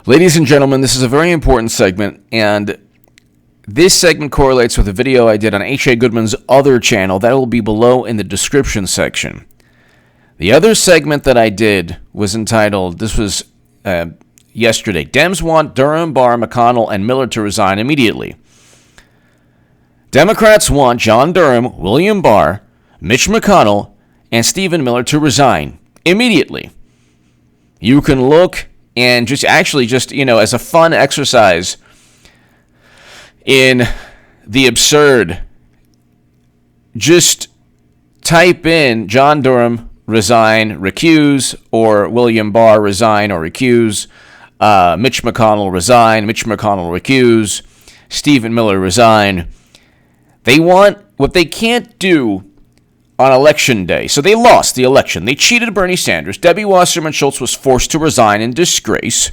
Ladies and gentlemen, this is a very important segment, and this segment correlates with a video I did on H.A. Goodman's other channel. That will be below in the description section. The other segment that I did was entitled, this was yesterday, Dems want Durham, Barr, McConnell, and Miller to resign immediately. Democrats want John Durham, William Barr, Mitch McConnell, and Stephen Miller to resign immediately. You can look and just as a fun exercise in the absurd, just type in John Durham, resign, recuse, or William Barr, resign or recuse, Mitch McConnell, resign, Mitch McConnell, recuse, Stephen Miller, resign. They want what they can't do on Election Day. So they lost the election. They cheated Bernie Sanders. Debbie Wasserman Schultz was forced to resign in disgrace.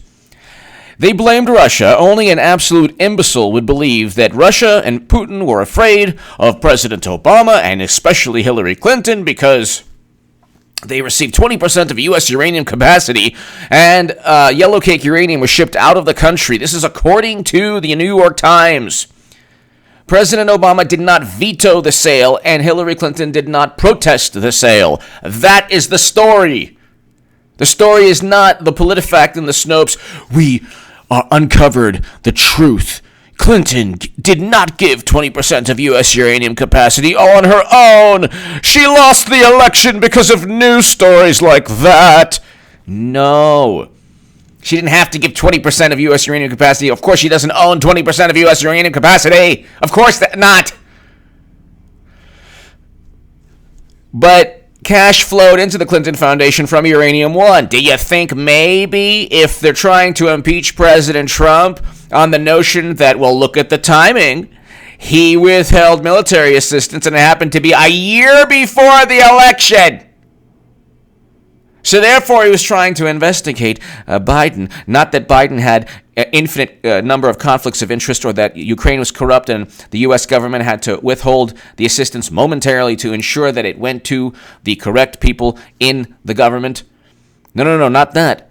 They blamed Russia. Only an absolute imbecile would believe that Russia and Putin were afraid of President Obama and especially Hillary Clinton because they received 20% of U.S. uranium capacity, and yellow cake uranium was shipped out of the country. This is according to the New York Times. President Obama did not veto the sale, and Hillary Clinton did not protest the sale. That is the story. The story is not the PolitiFact and the Snopes. We uncovered the truth. Clinton did not give 20% of U.S. uranium capacity on her own. She lost the election because of news stories like that. No. She didn't have to give 20% of U.S. uranium capacity. Of course, she doesn't own 20% of U.S. uranium capacity. Of course not. But cash flowed into the Clinton Foundation from Uranium One. Do you think maybe if they're trying to impeach President Trump on the notion that, well, look at the timing, he withheld military assistance and it happened to be a year before the election? So therefore, he was trying to investigate Biden. Not that Biden had an infinite number of conflicts of interest or that Ukraine was corrupt and the U.S. government had to withhold the assistance momentarily to ensure that it went to the correct people in the government. No, not that.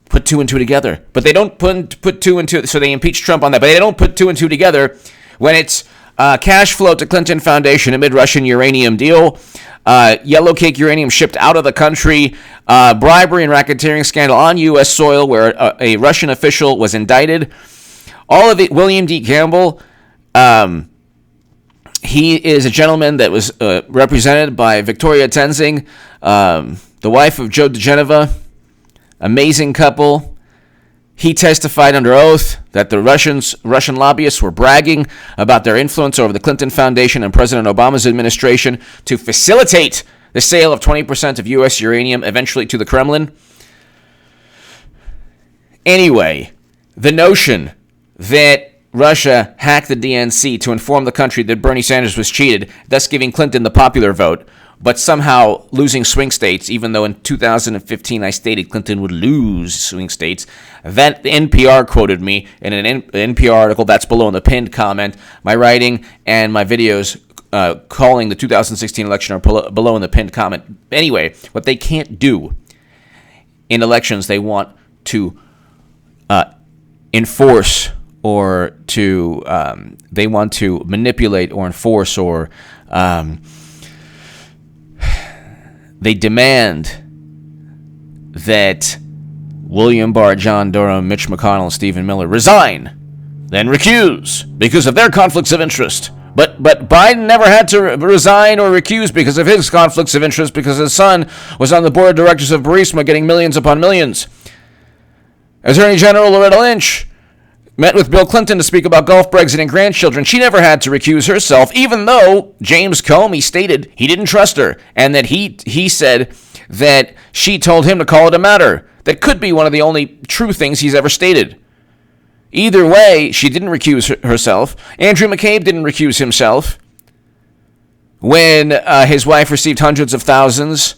Put two and two together. But they don't put two and two, so they impeach Trump on that. But they don't put two and two together when it's cash flow to Clinton Foundation amid Russian uranium deal, yellow cake uranium shipped out of the country, bribery and racketeering scandal on U.S. soil where a Russian official was indicted. All of it, William D. Campbell, he is a gentleman that was represented by Victoria Tenzing, the wife of Joe DeGeneva, amazing couple. He testified under oath that the Russian lobbyists were bragging about their influence over the Clinton Foundation and President Obama's administration to facilitate the sale of 20% of U.S. uranium eventually to the Kremlin. Anyway, the notion that Russia hacked the DNC to inform the country that Bernie Sanders was cheated, thus giving Clinton the popular vote, but somehow losing swing states, even though in 2015 I stated Clinton would lose swing states. That NPR quoted me in an NPR article that's below in the pinned comment. My writing and my videos calling the 2016 election are below in the pinned comment. Anyway, what they can't do in elections, they want to enforce or to they want to manipulate or enforce or they demand that William Barr, John Durham, Mitch McConnell, and Stephen Miller resign, then recuse because of their conflicts of interest. But Biden never had to resign or recuse because of his conflicts of interest because his son was on the board of directors of Burisma getting millions upon millions. Attorney General Loretta Lynch met with Bill Clinton to speak about Gulf Brexit and grandchildren. She never had to recuse herself, even though James Comey stated he didn't trust her, and that he said that she told him to call it a matter. That could be one of the only true things he's ever stated. Either way, she didn't recuse herself. Andrew McCabe didn't recuse himself when his wife received hundreds of thousands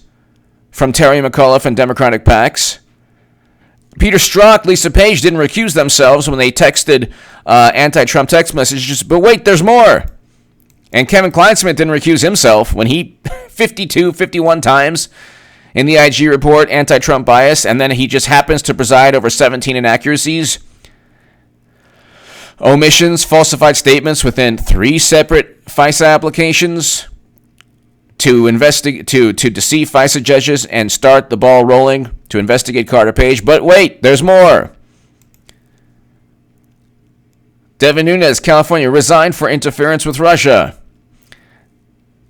from Terry McAuliffe and Democratic PACs. Peter Strzok, Lisa Page didn't recuse themselves when they texted anti-Trump text messages. But wait, there's more. And Kevin Kleinsmith didn't recuse himself when he 51 times in the IG report, anti-Trump bias, and then he just happens to preside over 17 inaccuracies, omissions, falsified statements within 3 separate FISA applications to investigate, to deceive FISA judges and start the ball rolling to investigate Carter Page. But wait, there's more. Devin Nunes, California, resigned for interference with Russia.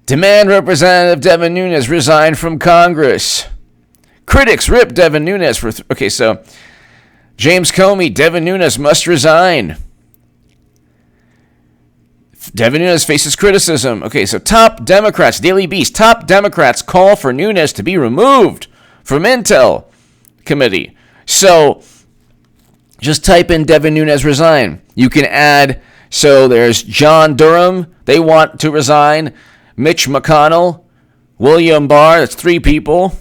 Demand Representative Devin Nunes resign from Congress. Critics rip Devin Nunes for... so James Comey, Devin Nunes must resign. Devin Nunes faces criticism. So top Democrats, Daily Beast, top Democrats call for Nunes to be removed from Intel Committee. So just type in Devin Nunes resign. You can add, so there's John Durham, they want to resign. Mitch McConnell, William Barr, that's 3 people.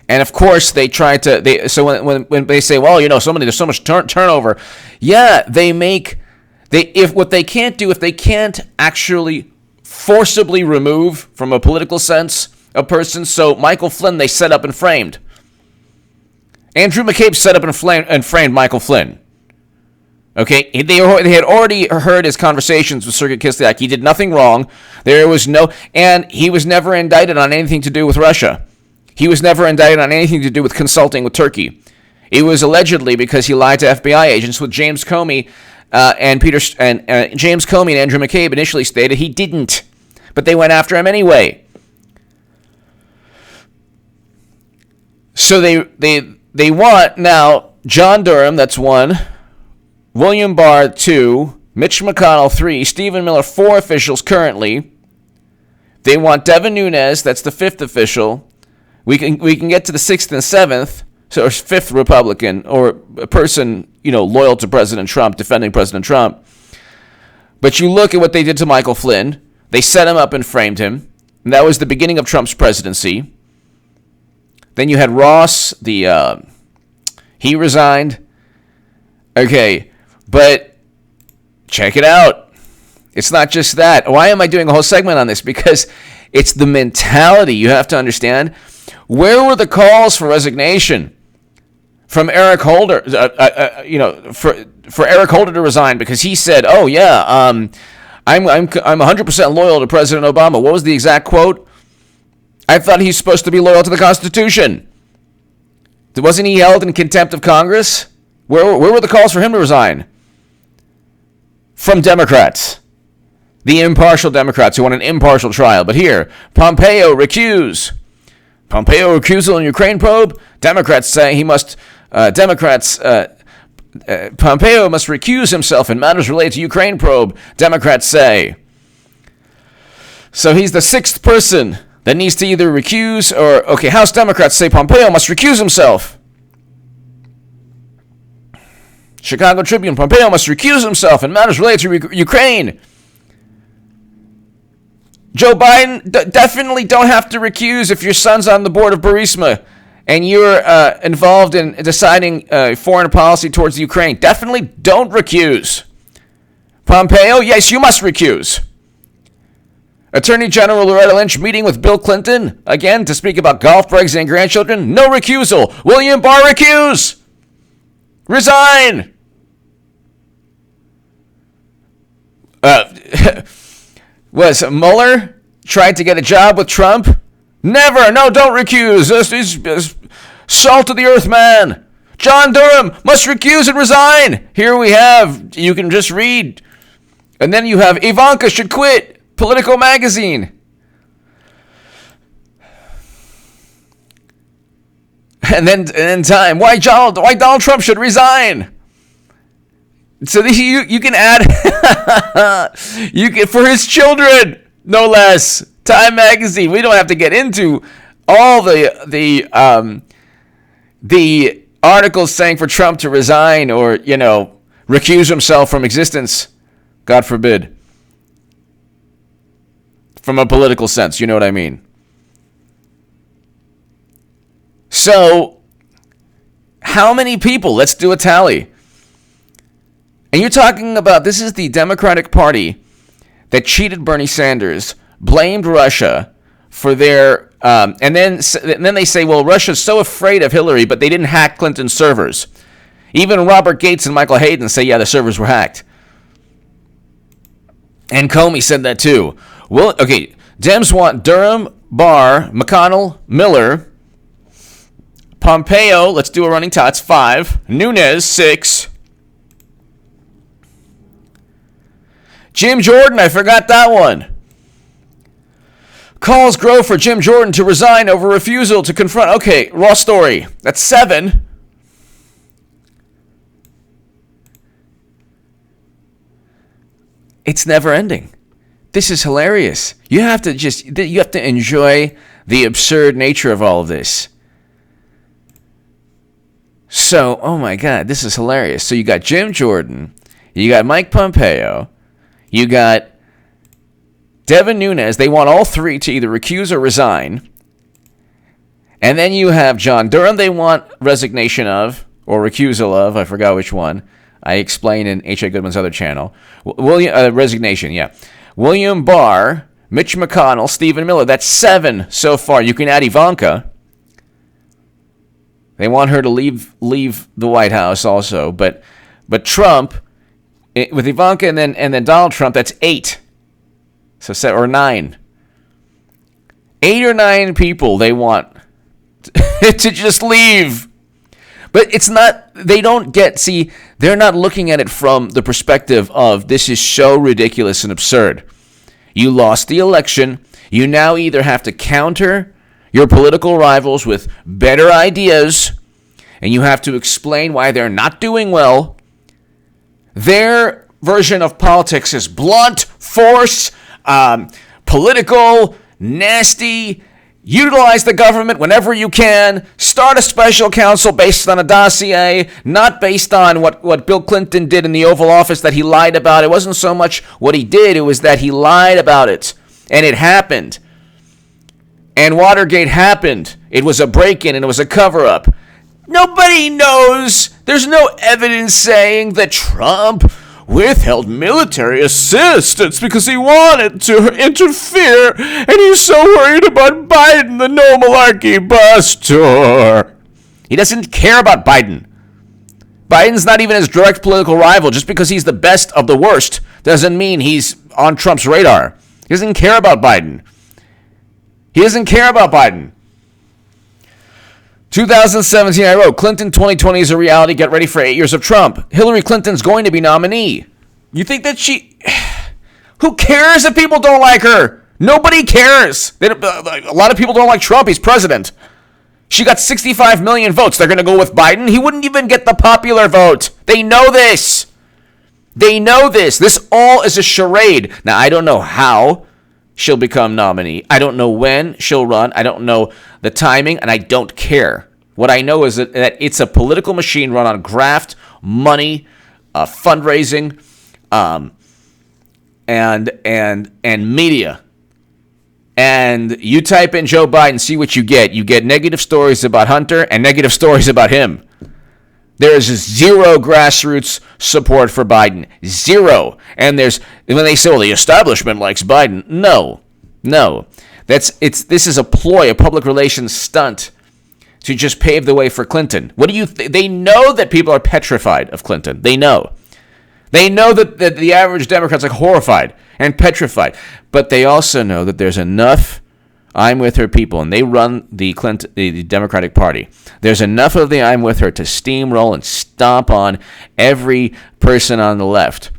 And of course, they try to. So when they say, well, there's so much turnover. Yeah, if what they can't do, if they can't actually forcibly remove from a political sense a person. So Michael Flynn, they set up and framed. Andrew McCabe set up and framed Michael Flynn. They had already heard his conversations with Sergei Kislyak. He did nothing wrong. And he was never indicted on anything to do with Russia. He was never indicted on anything to do with consulting with Turkey. It was allegedly because he lied to FBI agents, with James Comey James Comey and Andrew McCabe initially stated he didn't, but they went after him anyway. So they want now John Durham, that's 1, William Barr 2, Mitch McConnell 3, Stephen Miller 4 officials currently. They want Devin Nunes, that's the 5th official. We can get to the 6th and 7th, so 5th Republican or a person, loyal to President Trump, defending President Trump. But you look at what they did to Michael Flynn. They set him up and framed him. And that was the beginning of Trump's presidency. Then you had Ross, he resigned. But check it out. It's not just that. Why am I doing a whole segment on this? Because it's the mentality you have to understand. Where were the calls for resignation from Eric Holder? For Eric Holder to resign because he said, "Oh yeah, I'm 100% loyal to President Obama." What was the exact quote? I thought he's supposed to be loyal to the Constitution. Wasn't he held in contempt of Congress? Where were the calls for him to resign? From Democrats. The impartial Democrats who want an impartial trial. But here, Pompeo recuse. Pompeo recusal in Ukraine probe. Democrats say he must. Pompeo must recuse himself in matters related to Ukraine probe. Democrats say. So he's the 6th person that needs to either recuse or House Democrats say Pompeo must recuse himself. Chicago Tribune, Pompeo must recuse himself in matters related to Ukraine. Joe Biden, definitely don't have to recuse if your son's on the board of Burisma and you're involved in deciding foreign policy towards Ukraine. Definitely don't recuse. Pompeo, yes, you must recuse. Attorney General Loretta Lynch meeting with Bill Clinton, again, to speak about golf brags and grandchildren. No recusal. William Barr, recuse. Resign. Was Mueller tried to get a job with Trump? Never. No, don't recuse. He's salt of the earth man. John Durham must recuse and resign. Here we have, you can just read. And then you have Ivanka should quit. Politico magazine. And then Time. Why Donald Trump should resign. So you can add you can for his children, no less. Time magazine. We don't have to get into all the articles saying for Trump to resign or recuse himself from existence. God forbid. From a political sense, you know what I mean. So, how many people? Let's do a tally. And you're talking about, this is the Democratic Party that cheated Bernie Sanders, blamed Russia, for their and then they say, well, Russia's so afraid of Hillary, but they didn't hack Clinton's servers. Even Robert Gates and Michael Hayden say, yeah, the servers were hacked. And Comey said that too. Well, okay, Dems want Durham, Barr, McConnell, Miller, Pompeo, let's do a running tots, 5, Nunes, 6, Jim Jordan, I forgot that one. Calls grow for Jim Jordan to resign over refusal to confront. Okay, raw story. That's 7. It's never ending. This is hilarious. You have to enjoy the absurd nature of all of this. So, oh my God, this is hilarious. So you got Jim Jordan, you got Mike Pompeo, you got Devin Nunes. They want all 3 to either recuse or resign. And then you have John Durham. They want resignation of or recusal of. I forgot which one. I explained in H.A. Goodman's other channel. Resignation, yeah. William Barr, Mitch McConnell, Stephen Miller. That's 7 so far. You can add Ivanka. They want her to leave the White House also. But Trump, with Ivanka and then Donald Trump, that's 8. Or 9. 8 or 9 people they want to just leave. But it's not, they're not looking at it from the perspective of this is so ridiculous and absurd. You lost the election. You now either have to counter your political rivals with better ideas, and you have to explain why they're not doing well. Their version of politics is blunt, force, political, nasty. Utilize the government whenever you can. Start a special counsel based on a dossier, not based on what Bill Clinton did in the Oval Office that he lied about. It wasn't so much what he did, it was that he lied about it. And it happened. And Watergate happened. It was a break-in and it was a cover-up. Nobody knows. There's no evidence saying that Trump withheld military assistance because he wanted to interfere, and he's so worried about Biden, the no malarkey buster. He doesn't care about Biden. Biden's not even his direct political rival. Just because he's the best of the worst doesn't mean he's on Trump's radar. He doesn't care about Biden. 2017, I wrote, Clinton 2020 is a reality. Get ready for 8 years of Trump. Hillary Clinton's going to be nominee. You think that who cares if people don't like her? Nobody cares. A lot of people don't like Trump. He's president. She got 65 million votes. They're going to go with Biden. He wouldn't even get the popular vote. They know this. This all is a charade. Now, I don't know how she'll become nominee. I don't know when she'll run. I don't know the timing, and I don't care. What I know is that it's a political machine run on graft, money, fundraising, and media. And you type in Joe Biden, see what you get. You get negative stories about Hunter and negative stories about him. There is 0 grassroots support for Biden. 0. And when they say, well, the establishment likes Biden. No. This is a ploy, a public relations stunt to just pave the way for Clinton. What do you they know that people are petrified of Clinton. They know. They know that the average Democrat's like horrified and petrified. But they also know that there's enough I'm with her people, and they run the Democratic Party. There's enough of the I'm with her to steamroll and stomp on every person on the left.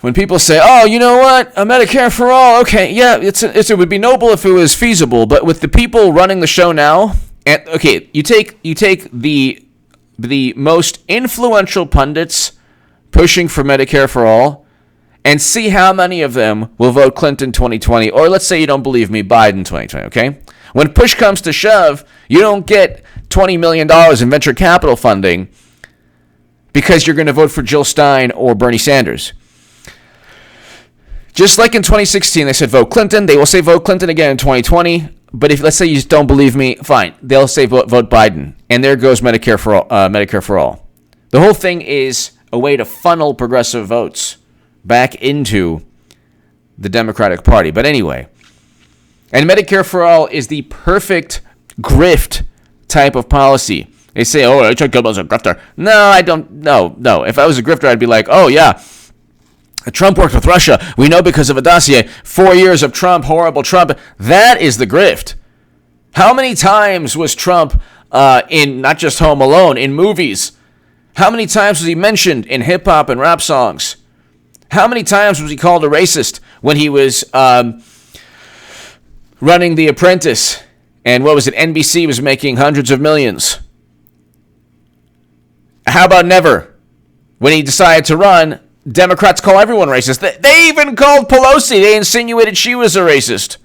When people say, "Oh, you know what? A Medicare for all." Okay, yeah, it would be noble if it was feasible, but with the people running the show now, and okay, you take the most influential pundits pushing for Medicare for all, and see how many of them will vote Clinton 2020, or let's say you don't believe me, Biden 2020, okay? When push comes to shove, you don't get $20 million in venture capital funding because you're going to vote for Jill Stein or Bernie Sanders. Just like in 2016, they said vote Clinton. They will say vote Clinton again in 2020. But if, let's say you just don't believe me, fine. They'll say vote Biden. And there goes Medicare for all. The whole thing is a way to funnel progressive votes back into the Democratic Party. But anyway, And Medicare for all is the perfect grift type of policy. They say, oh, H.A. Goodman's a grifter. No, I don't. No. If I was a grifter, I'd be like, oh, yeah, Trump worked with Russia. We know because of a dossier. 4 years of Trump, horrible Trump. That is the grift. How many times was Trump in not just Home Alone, in movies? How many times was he mentioned in hip-hop and rap songs? How many times was he called a racist when he was running The Apprentice? And what was it? NBC was making hundreds of millions. How about never? When he decided to run, Democrats call everyone racist. They even called Pelosi. They insinuated she was a racist.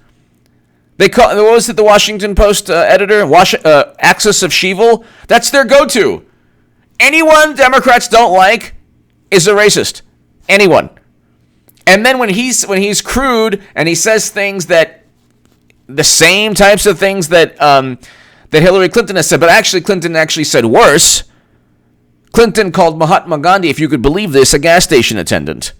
They call, what was it, the Washington Post editor? Axis of Sheevil? That's their go-to. Anyone Democrats don't like is a racist. Anyone. And then when he's crude and he says things that the same types of things that Hillary Clinton has said, but actually Clinton actually said worse. Clinton called Mahatma Gandhi, if you could believe this, a gas station attendant.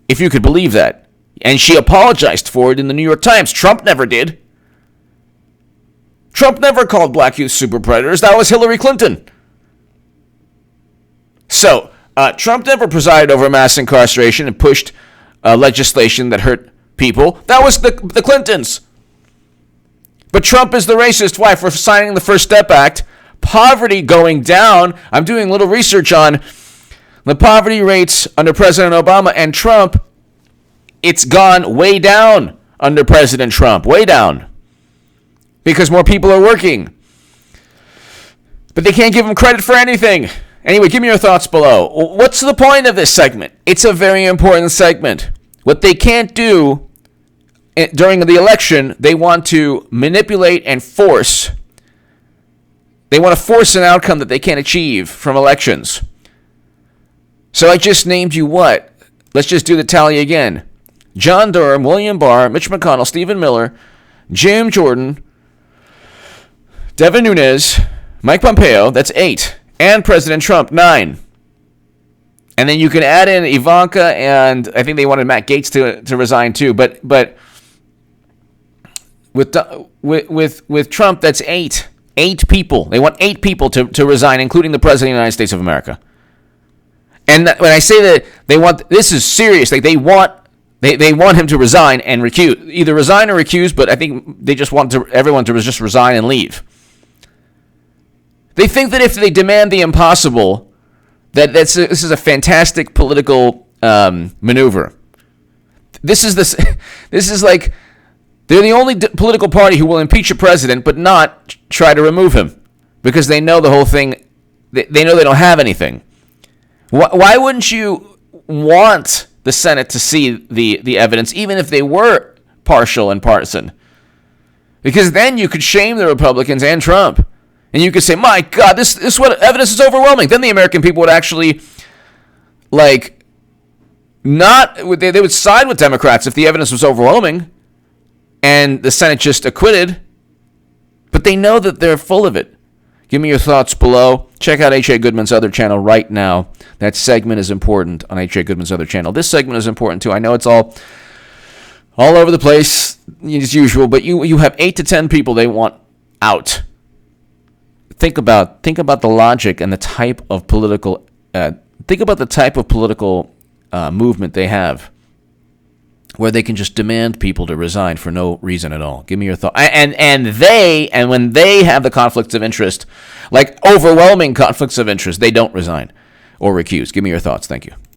If you could believe that. And she apologized for it in the New York Times. Trump never did. Trump never called black youth super predators. That was Hillary Clinton. So, Trump never presided over mass incarceration and pushed legislation that hurt people. That was the Clintons. But Trump is the racist. Why? For signing the First Step Act. Poverty going down. I'm doing a little research on the poverty rates under President Obama and Trump. It's gone way down under President Trump. Way down. Because more people are working. But they can't give him credit for anything. Anyway, give me your thoughts below. What's the point of this segment? It's a very important segment. What they can't do during the election, they want to manipulate and force. They want to force an outcome that they can't achieve from elections. So I just named you what? Let's just do the tally again. John Durham, William Barr, Mitch McConnell, Stephen Miller, Jim Jordan, Devin Nunes, Mike Pompeo, that's 8. And President Trump, 9. And then you can add in Ivanka, and I think they wanted Matt Gaetz to resign too. But with Trump, that's 8. 8 people. They want 8 people to resign, including the President of the United States of America. And when I say that they want, this is serious. Like they want him to resign and recuse, either resign or recuse. But I think they just want everyone to just resign and leave. They think that if they demand the impossible, this is a fantastic political maneuver. This is like they're the only political party who will impeach a president but not try to remove him because they know the whole thing. They know they don't have anything. Why wouldn't you want the Senate to see the evidence, even if they were partial and partisan? Because then you could shame the Republicans and Trump. And you could say, my God, this what evidence is overwhelming. Then the American people would actually, they would side with Democrats if the evidence was overwhelming and the Senate just acquitted. But they know that they're full of it. Give me your thoughts below. Check out H.A. Goodman's other channel right now. That segment is important on H.A. Goodman's other channel. This segment is important too. I know it's all over the place as usual, but you have 8 to 10 people they want out. Think about the logic and the type of political movement they have, where they can just demand people to resign for no reason at all. Give me your thought. And when they have the conflicts of interest, like overwhelming conflicts of interest, they don't resign or recuse. Give me your thoughts. Thank you.